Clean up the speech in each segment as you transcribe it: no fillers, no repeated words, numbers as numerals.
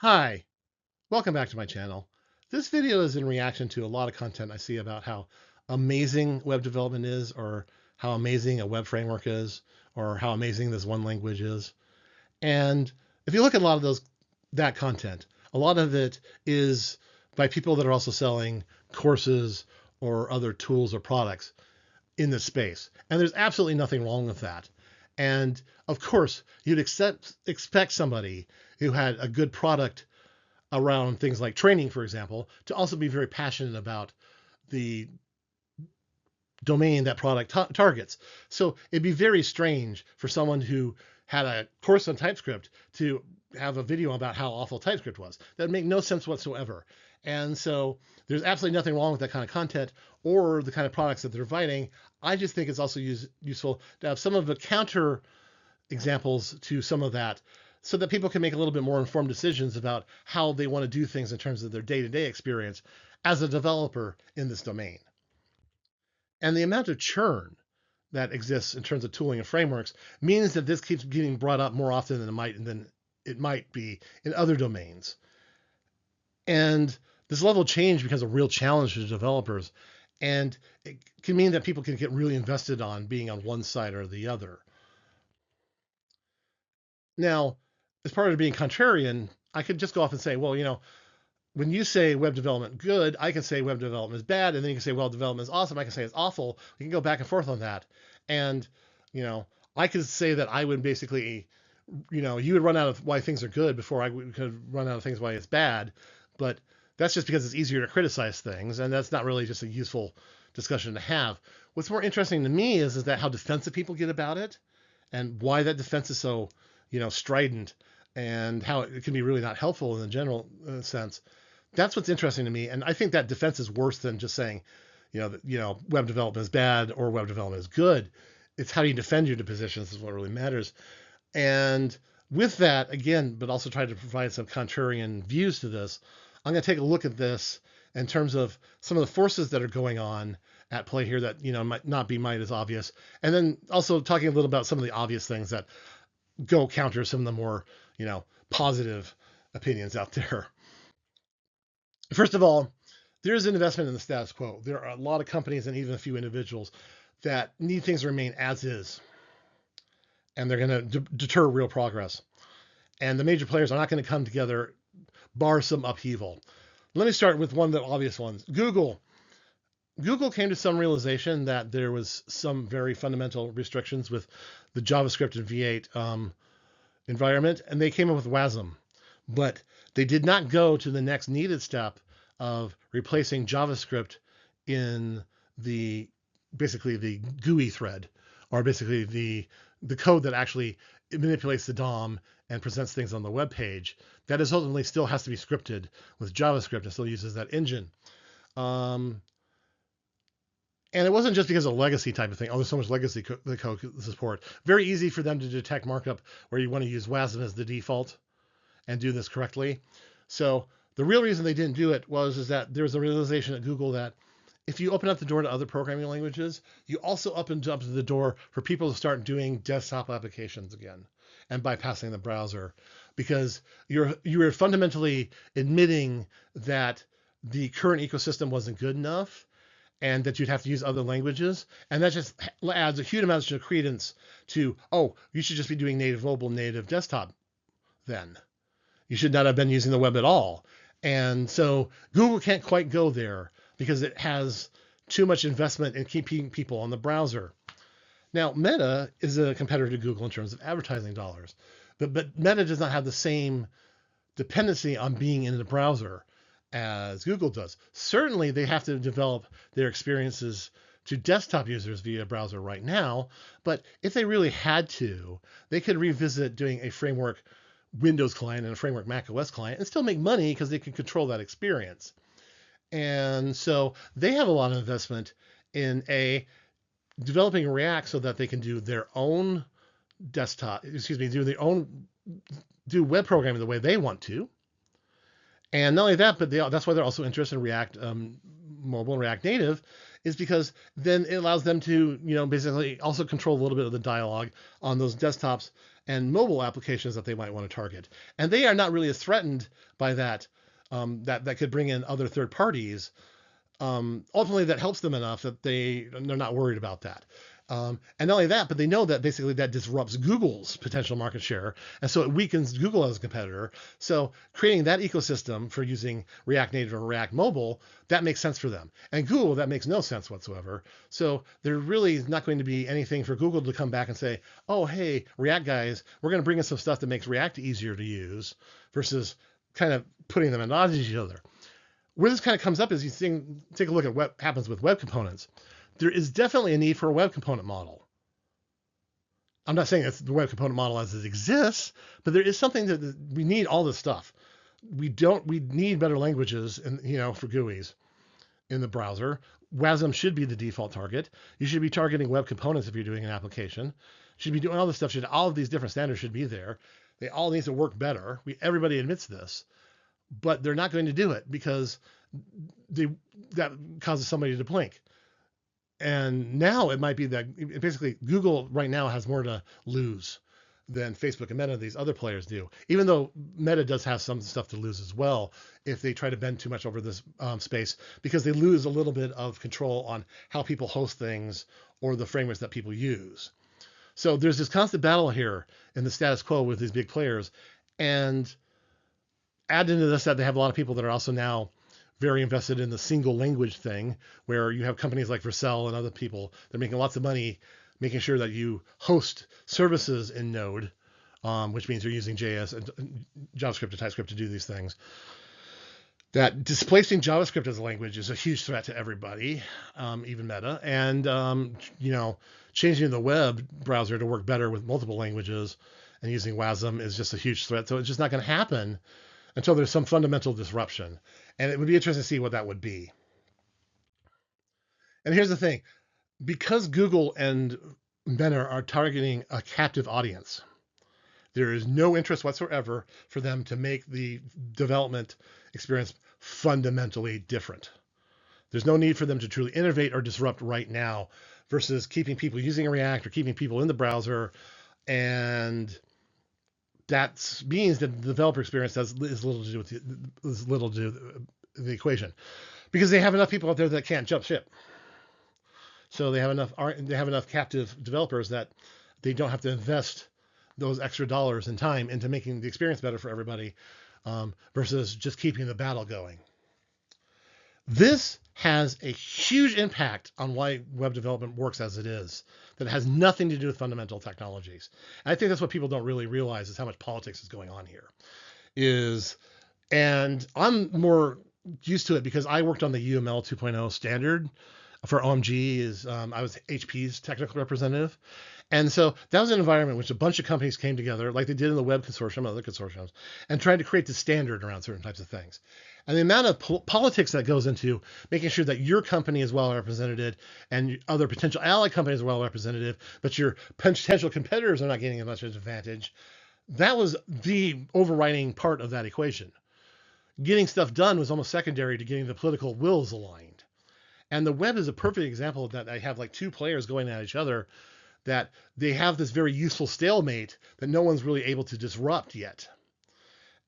Hi, welcome back to my channel. This video is in reaction to a lot of content I see about how amazing web development is, or how amazing a web framework is, or how amazing this one language is. And if you look at a lot of that content, a lot of it is by people that are also selling courses or other tools or products in this space. And there's absolutely nothing wrong with that. And of course, you'd expect somebody who had a good product around things like training, for example, to also be very passionate about the domain that product targets. So it'd be very strange for someone who had a course on TypeScript to have a video about how awful TypeScript was. That'd make no sense whatsoever. And so there's absolutely nothing wrong with that kind of content or the kind of products that they're providing. I just think it's also useful to have some of the counter examples to some of that, so that people can make a little bit more informed decisions about how they want to do things in terms of their day-to-day experience as a developer in this domain. And the amount of churn that exists in terms of tooling and frameworks means that this keeps getting brought up more often than it might be in other domains. And this level of change becomes a real challenge to developers, and it can mean that people can get really invested on being on one side or the other. Now, as part of being contrarian, I could just go off and say, well, when you say web development good, I can say web development is bad, and then you can say, well, development is awesome. I can say it's awful. We can go back and forth on that. And, I could say that I would basically, you would run out of why things are good before I could run out of things why it's bad. But that's just because it's easier to criticize things, and that's not really just a useful discussion to have. What's more interesting to me is that how defensive people get about it, and why that defense is so strident, and how it can be really not helpful in the general sense. That's what's interesting to me. And I think that defense is worse than just saying, web development is bad or web development is good. It's how you defend your positions is what really matters. And with that, again, but also try to provide some contrarian views to this, I'm going to take a look at this in terms of some of the forces that are going on at play here that, might not be as obvious. And then also talking a little about some of the obvious things that go counter some of the more, positive opinions out there. First of all, there's an investment in the status quo. There are a lot of companies and even a few individuals that need things to remain as is, and they're going to deter real progress. And the major players are not going to come together, bar some upheaval. Let me start with one of the obvious ones. Google came to some realization that there was some very fundamental restrictions with the JavaScript and V8 environment, and they came up with WASM. But they did not go to the next needed step of replacing JavaScript in basically the GUI thread, or basically the code that actually manipulates the DOM and presents things on the web page. That is ultimately still has to be scripted with JavaScript and still uses that engine. And it wasn't just because of legacy type of thing. Oh, there's so much legacy code support. Very easy for them to detect markup where you want to use WASM as the default and do this correctly. So the real reason they didn't do it was that there was a realization at Google that if you open up the door to other programming languages, you also open up the door for people to start doing desktop applications again and bypassing the browser, because you're fundamentally admitting that the current ecosystem wasn't good enough, and that you'd have to use other languages. And that just adds a huge amount of credence to, oh, you should just be doing native mobile, native desktop then. You should not have been using the web at all. And so Google can't quite go there because it has too much investment in keeping people on the browser. Now, Meta is a competitor to Google in terms of advertising dollars, but Meta does not have the same dependency on being in the browser as Google does. Certainly, they have to develop their experiences to desktop users via browser right now, but if they really had to, they could revisit doing a framework Windows client and a framework Mac OS client and still make money because they can control that experience. And so they have a lot of investment in developing React so that they can do their own do web programming the way they want to. And not only that, but that's why they're also interested in React Mobile and React Native, is because then it allows them to, basically also control a little bit of the dialogue on those desktops and mobile applications that they might want to target. And they are not really as threatened by that, that could bring in other third parties, ultimately that helps them enough that they're not worried about that. And not only that, but they know that basically that disrupts Google's potential market share, and so it weakens Google as a competitor. So creating that ecosystem for using React Native or React Mobile, that makes sense for them. And Google, that makes no sense whatsoever. So there really is not going to be anything for Google to come back and say, oh, hey, React guys, we're going to bring in some stuff that makes React easier to use, versus kind of putting them at odds with each other. Where this kind of comes up is take a look at what happens with web components. There is definitely a need for a web component model. I'm not saying it's the web component model as it exists, but there is something that we need all this stuff. We need better languages for GUIs in the browser. WASM should be the default target. You should be targeting web components if you're doing an application. You should be doing all this stuff. All of these different standards should be there. They all need to work better. Everybody admits this, but they're not going to do it because that causes somebody to blink. And now it might be that basically Google right now has more to lose than Facebook and Meta, these other players do, even though Meta does have some stuff to lose as well if they try to bend too much over this space, because they lose a little bit of control on how people host things or the frameworks that people use. So there's this constant battle here in the status quo with these big players. And add into this that they have a lot of people that are also now very invested in the single language thing, where you have companies like Vercel and other people, they're making lots of money making sure that you host services in Node, which means you're using JS and JavaScript and TypeScript to do these things. That displacing JavaScript as a language is a huge threat to everybody, even Meta. And, changing the web browser to work better with multiple languages and using WASM is just a huge threat. So it's just not going to happen until there's some fundamental disruption. And it would be interesting to see what that would be. And here's the thing. Because Google and Meta are targeting a captive audience, there is no interest whatsoever for them to make the development experience fundamentally different. There's no need for them to truly innovate or disrupt right now, versus keeping people using React or keeping people in the browser. And that means that the developer experience is little to do with the equation, because they have enough people out there that can't jump ship. So they have enough captive developers that they don't have to invest those extra dollars and time into making the experience better for everybody, versus just keeping the battle going. This has a huge impact on why web development works as it is, that has nothing to do with fundamental technologies. And I think that's what people don't really realize, is how much politics is going on here. And I'm more used to it because I worked on the UML 2.0 standard for OMG. I was HP's technical representative. And so that was an environment in which a bunch of companies came together, like they did in the Web Consortium and other consortiums, and tried to create the standard around certain types of things. And the amount of politics that goes into making sure that your company is well represented and other potential ally companies are well represented, but your potential competitors are not getting as much advantage, that was the overriding part of that equation. Getting stuff done was almost secondary to getting the political wills aligned. And the web is a perfect example of that. I have like two players going at each other, that they have this very useful stalemate that no one's really able to disrupt yet.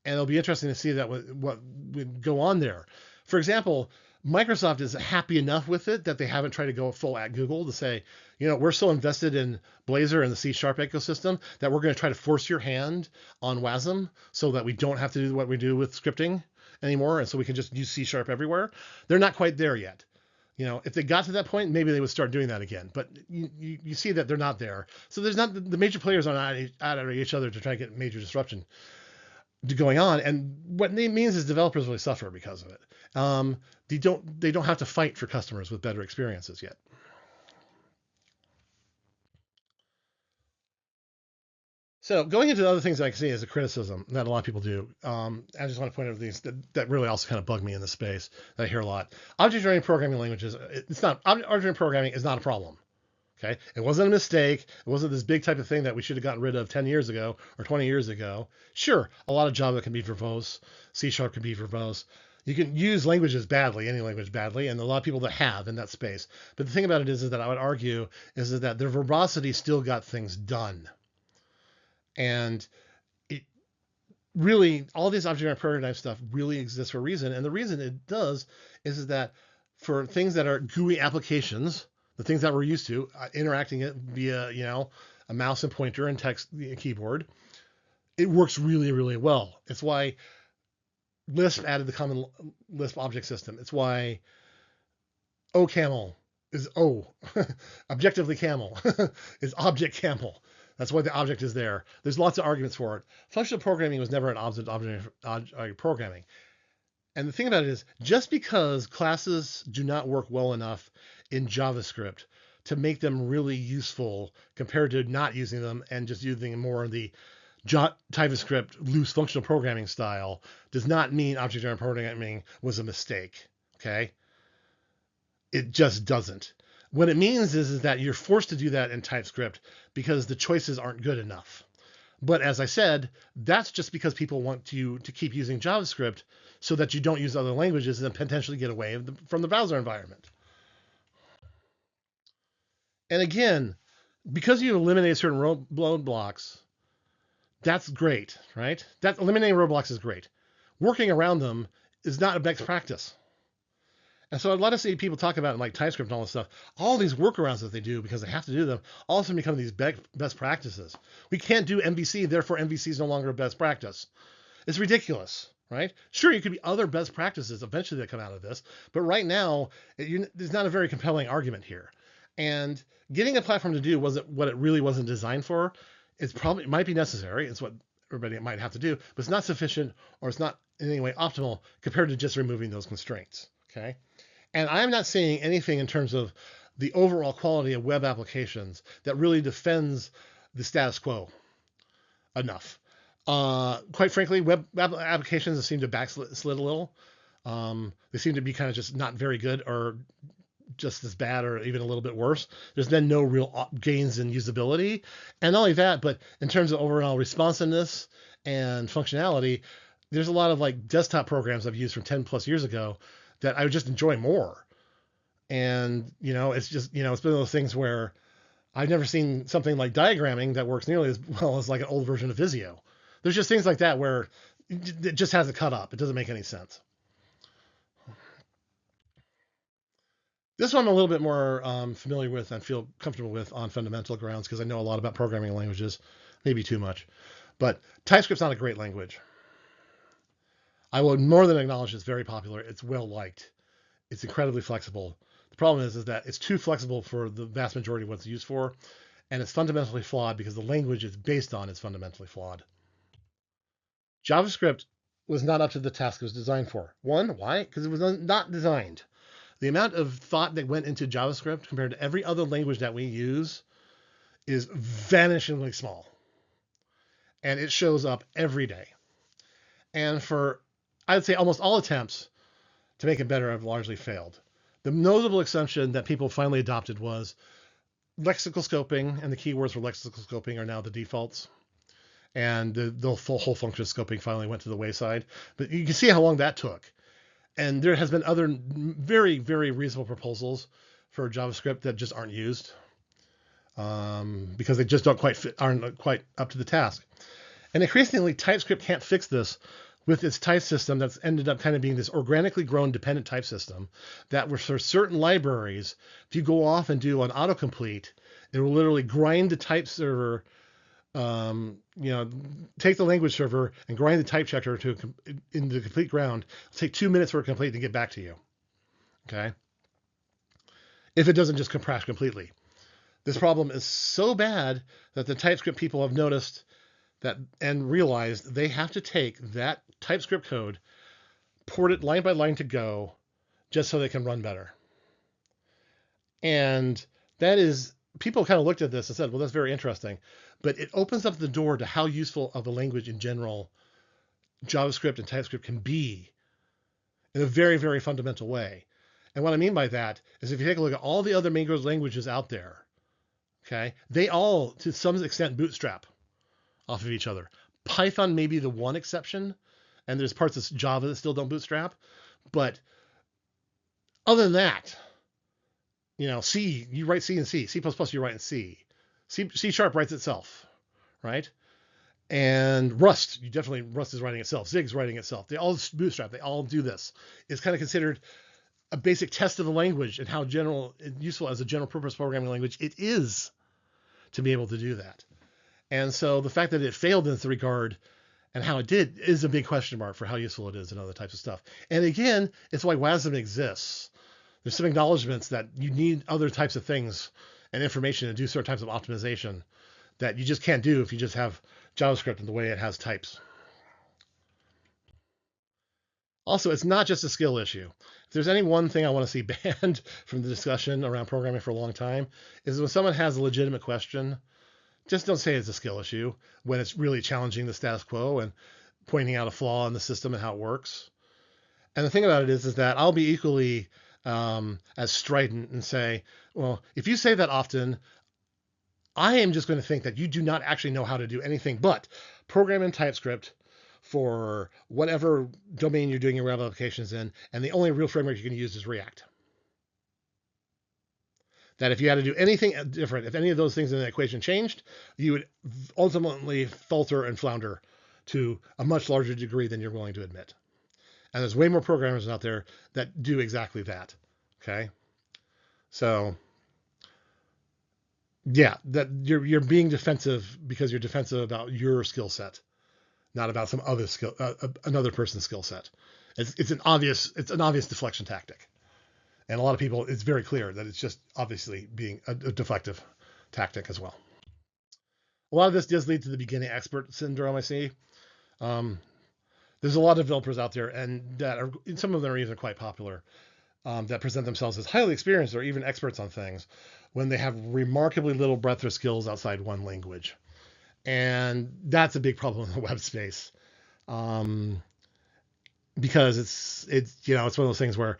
And it'll be interesting to see that what would go on there. For example, Microsoft is happy enough with it that they haven't tried to go full at Google to say, we're so invested in Blazor and the C# ecosystem that we're going to try to force your hand on WASM so that we don't have to do what we do with scripting anymore, and so we can just use C# everywhere. They're not quite there yet. If they got to that point, maybe they would start doing that again. But you see that they're not there. So there's not, the major players are not at each other to try to get major disruption going on. And what it means is developers really suffer because of it. They don't have to fight for customers with better experiences yet. So going into the other things that I can see as a criticism that a lot of people do, I just want to point out these that really also kind of bug me in the space that I hear a lot. Object-oriented programming languages, object-oriented programming is not a problem. Okay, it wasn't a mistake. It wasn't this big type of thing that we should have gotten rid of 10 years ago or 20 years ago. Sure, a lot of Java can be verbose, C# can be verbose. You can use languages badly, any language badly, and a lot of people that have in that space. But the thing about it is that I would argue is that their verbosity still got things done. And really, all this object-oriented programming stuff really exists for a reason. And the reason it does is that for things that are GUI applications, the things that we're used to, interacting it via, a mouse and pointer and text keyboard, it works really, really well. It's why Lisp added the common Lisp object system. It's why OCaml is objectively camel is object camel. That's why the object is there. There's lots of arguments for it. Functional programming was never an object programming. And the thing about it is, just because classes do not work well enough in JavaScript to make them really useful compared to not using them and just using them more in the TypeScript loose functional programming style, does not mean object-oriented programming was a mistake. Okay? It just doesn't. What it means is that you're forced to do that in TypeScript because the choices aren't good enough. But as I said, that's just because people want you to keep using JavaScript so that you don't use other languages and potentially get away from the browser environment. And again, because you eliminate certain roadblocks, that's great, right? That eliminating roadblocks is great. Working around them is not a best practice. And so I'd love to see people talk about like TypeScript and all this stuff. All these workarounds that they do because they have to do them all of a sudden become these best practices. We can't do MVC, therefore MVC is no longer a best practice. It's ridiculous, right? Sure, you could be other best practices eventually that come out of this, but right now there's not a very compelling argument here. And getting a platform to do wasn't what it really wasn't designed for. It might be necessary. It's what everybody might have to do, but it's not sufficient or it's not in any way optimal compared to just removing those constraints. Okay. And I'm not seeing anything in terms of the overall quality of web applications that really defends the status quo enough. Quite frankly, web applications seem to backslid a little. They seem to be kind of just not very good or just as bad or even a little bit worse. There's been no real gains in usability. And not only that, but in terms of overall responsiveness and functionality, there's a lot of like desktop programs I've used from 10 plus years ago that I would just enjoy more. And, it's just, it's been one of those things where I've never seen something like diagramming that works nearly as well as like an old version of Visio. There's just things like that where it just has a cut up. It doesn't make any sense. This one I'm a little bit more familiar with and feel comfortable with on fundamental grounds because I know a lot about programming languages, maybe too much. But TypeScript's not a great language. I will more than acknowledge it's very popular. It's well liked. It's incredibly flexible. The problem is that it's too flexible for the vast majority of what it's used for, and it's fundamentally flawed because the language it's based on is fundamentally flawed. JavaScript was not up to the task it was designed for. One, why? Because it was not designed. The amount of thought that went into JavaScript compared to every other language that we use is vanishingly small. And it shows up every day. And for, I would say, almost all attempts to make it better have largely failed. The notable exception that people finally adopted was lexical scoping, and the keywords for lexical scoping are now the defaults. And the whole function of scoping finally went to the wayside. But you can see how long that took. And there has been other very, very reasonable proposals for JavaScript that just aren't used because they just aren't quite up to the task. And increasingly, TypeScript can't fix this with its type system that's ended up kind of being this organically grown dependent type system that for certain libraries, if you go off and do an autocomplete, it will literally grind the type server, take the language server and grind the type checker into the complete ground. It'll take 2 minutes for it to complete and get back to you. Okay. If it doesn't just crash completely. This problem is so bad that the TypeScript people have noticed that and realized they have to take that TypeScript code, port it line by line to Go, just so they can run better. And that is, people kind of looked at this and said, well, that's very interesting. But it opens up the door to how useful of a language in general JavaScript and TypeScript can be in a very, very fundamental way. And what I mean by that is if you take a look at all the other main languages out there, okay, they all, to some extent, bootstrap off of each other. Python may be the one exception, and there's parts of Java that still don't bootstrap. But other than that, C, you write C and C. C++, you write in C. C# writes itself, right? And Rust, Rust is writing itself. Zig's writing itself. They all bootstrap. They all do this. It's kind of considered a basic test of the language and how useful as a general purpose programming language it is to be able to do that. And so the fact that it failed in this regard and how it did is a big question mark for how useful it is and other types of stuff. And again, it's why WASM exists. There's some acknowledgments that you need other types of things and information to do certain types of optimization that you just can't do if you just have JavaScript and the way it has types. Also, it's not just a skill issue. If there's any one thing I want to see banned from the discussion around programming for a long time, is when someone has a legitimate question, just don't say it's a skill issue when it's really challenging the status quo and pointing out a flaw in the system and how it works. And the thing about it is that I'll be equally as strident and say, well, if you say that often, I am just going to think that you do not actually know how to do anything but program in TypeScript for whatever domain you're doing your web applications in, and the only real framework you can use is React. That if you had to do anything different, if any of those things in the equation changed, you would ultimately falter and flounder to a much larger degree than you're willing to admit. And there's way more programmers out there that do exactly that. Okay. So yeah, that you're being defensive because you're defensive about your skill set, not about some other another person's skill set. It's an obvious deflection tactic. And a lot of people, it's very clear that it's just obviously being a deflective tactic as well. A lot of this does lead to the beginning expert syndrome, I see. There's a lot of developers out there, and that are, some of them are even quite popular, that present themselves as highly experienced or even experts on things when they have remarkably little breadth or skills outside one language. And that's a big problem in the web space, because it's one of those things where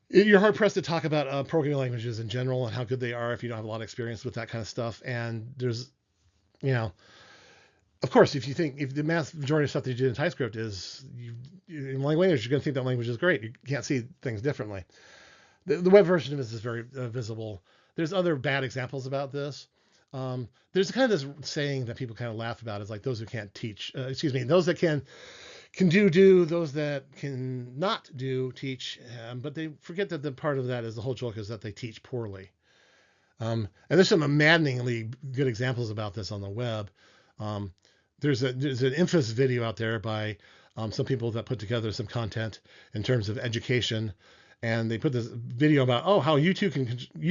you're hard pressed to talk about programming languages in general and how good they are if you don't have a lot of experience with that kind of stuff. And there's, of course, if the mass majority of stuff that you do in TypeScript is in language, you're going to think that language is great. You can't see things differently. The web version of this is very visible. There's other bad examples about this. There's kind of this saying that people kind of laugh about. It's like those who can't teach, those that can do, those that can not do, teach. But they forget that the part of that is the whole joke is that they teach poorly. And there's some maddeningly good examples about this on the web. There's an infamous video out there by some people that put together some content in terms of education. And they put this video about, how you can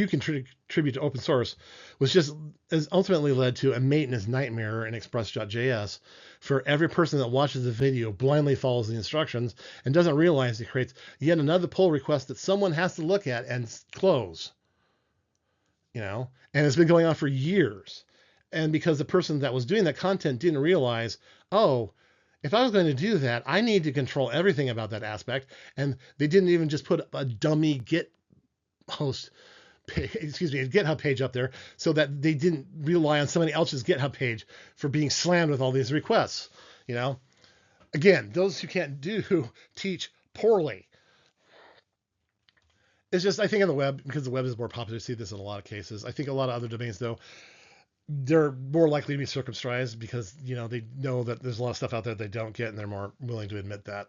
contribute to open source, which just has ultimately led to a maintenance nightmare in Express.js for every person that watches the video, blindly follows the instructions, and doesn't realize it creates yet another pull request that someone has to look at and close. And it's been going on for years. And because the person that was doing that content didn't realize, if I was going to do that, I need to control everything about that aspect. And they didn't even just put a dummy GitHub page up there so that they didn't rely on somebody else's GitHub page for being slammed with all these requests. Again, those who can't do teach poorly. It's just, I think on the web, because the web is more popular, to see this in a lot of cases. I think a lot of other domains, though, they're more likely to be circumscribed because, they know that there's a lot of stuff out there they don't get, and they're more willing to admit that.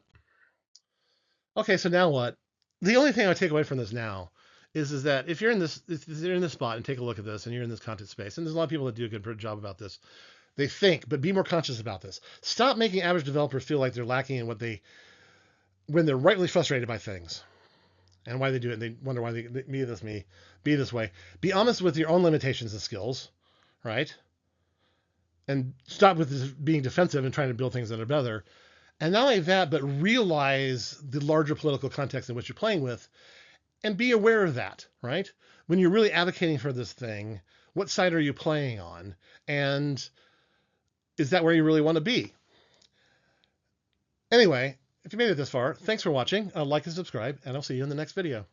Okay, so now what? The only thing I take away from this now is that if you're in this spot and take a look at this, and you're in this content space, and there's a lot of people that do a good job about this, they think, but be more conscious about this. Stop making average developers feel like they're lacking in when they're rightly frustrated by things and why they do it, and they wonder why they be this way. Be honest with your own limitations and skills. Right? And stop with this being defensive and trying to build things that are better. And not only that, but realize the larger political context in which you're playing with and be aware of that, right? When you're really advocating for this thing, what side are you playing on? And is that where you really want to be? Anyway, if you made it this far, thanks for watching. Like and subscribe, and I'll see you in the next video.